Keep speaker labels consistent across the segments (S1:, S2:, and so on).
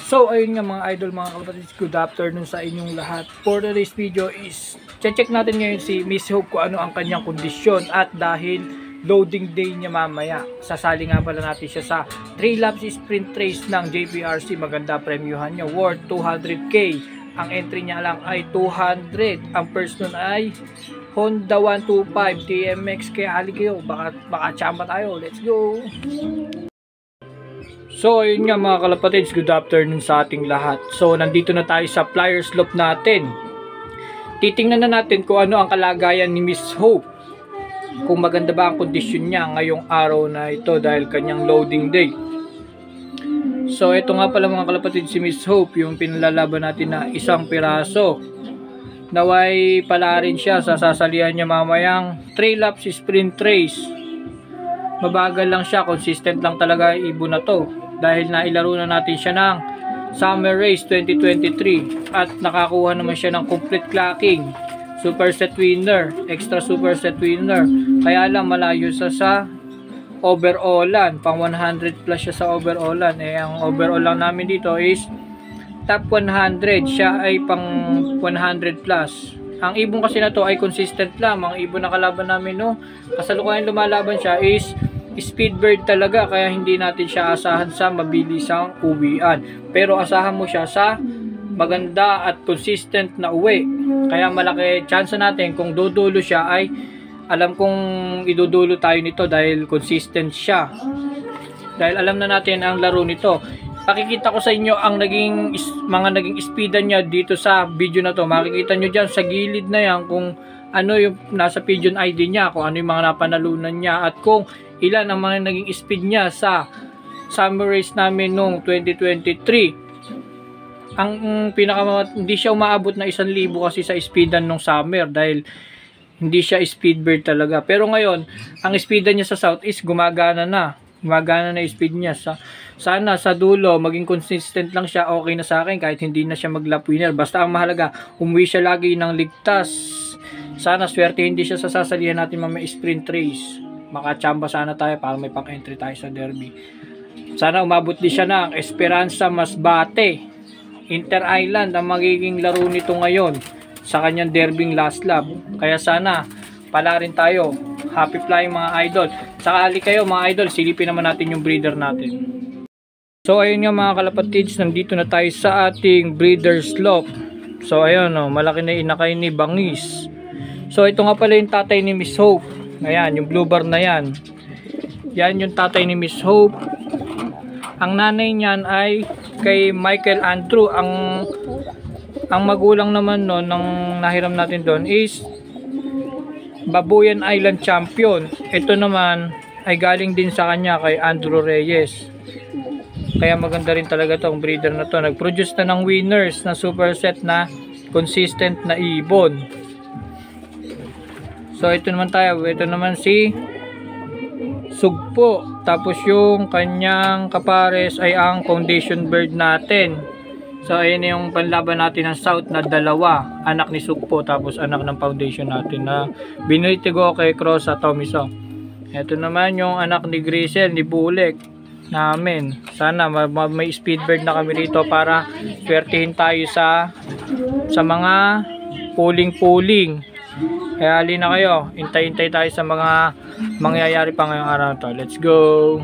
S1: So ayun nga mga idol, mga kapatid, good afternoon sa inyong lahat. For today's video is check natin ngayon si Miss Hope kung ano ang kanyang kondisyon, at dahil loading day niya mamaya, sasali nga pala natin siya sa 3 laps sprint race ng JPRC. Maganda premyuhan niya, worth 200k. Ang entry niya lang ay 200. Ang first nun ay Honda 125 TMX. Kaya hali kayo, baka tsamba tayo. Let's go! So ayun nga mga kalapatids, good afternoon sa ating lahat. So nandito na tayo sa Flyers Loop natin. Titingnan na natin kung ano ang kalagayan ni Miss Hope, kung maganda ba ang kondisyon niya ngayong araw na ito dahil kanyang loading day. So ito nga pala mga kalapatids, si Miss Hope, yung pinalalaban natin na isang piraso. Naway pala rin siya sa sasalihan niya mamayang 3 laps sprint race. Mabagal lang siya, consistent lang talaga ibon na to. Dahil nailaro na natin siya ng Summer Race 2023 at nakakuha naman siya ng complete clocking, super set winner, extra super set winner. Kaya lang malayo sa overallan, pang 100 plus siya sa overallan. Ang overall lang namin dito is top 100, siya ay pang 100 plus. Ang ibon kasi na to ay consistent lang. Ang ibon na kalaban namin kasalukuyan lumalaban siya is Speedbird talaga, kaya hindi natin siya asahan sa mabilisang uwian. Pero asahan mo siya sa maganda at consistent na uwi. Kaya malaki chance natin kung dudulo siya ay alam kong idudulo tayo nito dahil consistent siya. Dahil alam na natin ang laro nito. Pakikita ko sa inyo ang mga naging speedan niya dito sa video na to. Makikita nyo dyan sa gilid na yan kung ano yung nasa pigeon ID niya, kung ano yung mga napanalunan niya, at kung ilan ang mga naging speed niya sa summer race namin noong 2023. Hindi siya umaabot na 1,000 kasi sa speedan nung summer dahil hindi siya speedbird talaga. Pero ngayon, ang speedan niya sa south is gumagana na speed niya. Sana sa dulo maging consistent lang siya, okay na sa akin kahit hindi na siya mag-lap winner. Basta ang mahalaga, umuwi siya lagi ng ligtas. Sana swerte hindi siya sa sasalihan natin mamaya sprint race. Makachamba sana tayo para may pang-entry tayo sa derby. Sana umabot din siya ng Esperanza Masbate. Inter Island ang magiging laro nito ngayon sa kanyang derbing last lap. Kaya sana pala rin tayo. Happy flying mga idol. Sakali kayo mga idol, silipin naman natin yung breeder natin. So ayun nga mga kalapatids, nandito na tayo sa ating breeder's loft. So ayun malaki na inakay ni Bangis. So ito nga pala yung tatay ni Miss Hope. Ayan, yung blue bar na yan. Yan yung tatay ni Miss Hope. Ang nanay niyan ay kay Michael Andrew. Ang magulang naman nung nahiram natin doon is Babuyan Island Champion. Ito naman ay galing din sa kanya kay Andrew Reyes. Kaya maganda rin talaga tong breeder na to. Nag-produce na ng winners na super set na consistent na ibon. So ito naman tayo, ito naman si Sugpo. Tapos yung kanyang kapares ay ang foundation bird natin. So ayun yung panlaban natin ng south na dalawa, anak ni Sugpo tapos anak ng foundation natin na binitigo kay Cross at Tomiso. Ito naman yung anak ni Grisel, ni Bulek namin. Sana may speedbird na kami rito para swertihin tayo sa mga puling. Kaya halin na kayo, hintay-hintay tayo sa mga mangyayari pa ngayong araw to. Let's go!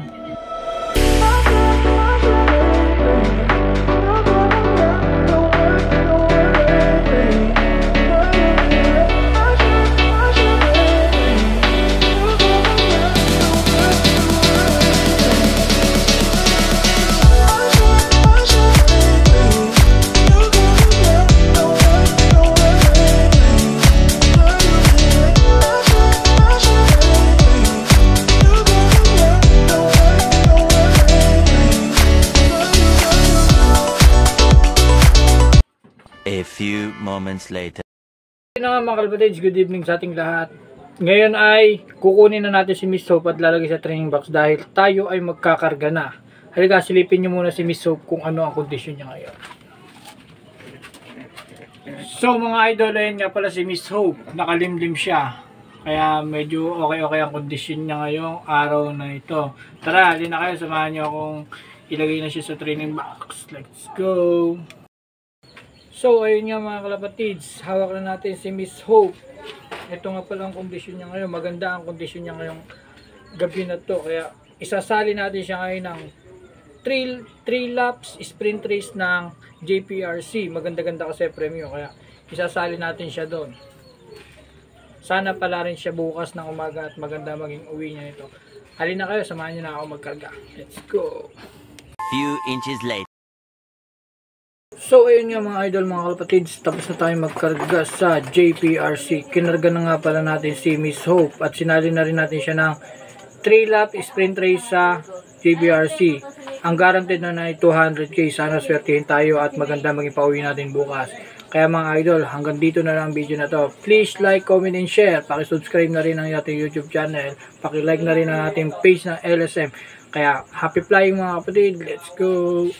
S2: A few moments later.
S1: Na nga mga kalapatids, good evening sa ating lahat. Ngayon ay kukunin na natin si Miss Hope at lalagay sa training box dahil tayo ay magkakarga na. Halika, silipin nyo muna si Miss Hope kung ano ang kondisyon niya ngayon. So mga idol, ayun nga pala si Miss Hope. Nakalimlim siya. Kaya medyo okay ang kondisyon niya ngayong araw na ito. Tara, halina kayo, samahan nyo akong ilagay na siya sa training box. Let's go! So, ayun nga mga kalapatids, hawak na natin si Miss Hope. Ito nga pala ang kondisyon niya ngayon. Maganda ang kondisyon niya ngayong gabi na to. Kaya isasali natin siya ngayon ng 3 laps sprint race ng JPRC. Maganda-ganda kasi premyo. Kaya isasali natin siya doon. Sana pala rin siya bukas ng umaga at maganda maging uwi niya nito. Halina kayo, samahan niyo na ako magkarga. Let's go!
S2: Few inches later.
S1: So ayun nga mga idol, mga kalapatids, tapos na tayo magkarga sa JPRC. Kinarga na nga pala natin si Miss Hope at sinali na rin natin siya ng 3 lap sprint race sa JPRC. Ang guaranteed na ay 200k. Sana swertihin tayo at maganda maging pauwi natin bukas. Kaya mga idol, hanggang dito na lang ang video na to. Please like, comment, and share. Paki-subscribe na rin ang ating YouTube channel. Paki-like na rin ang ating page ng LSM. Kaya happy flying mga kapatid. Let's go!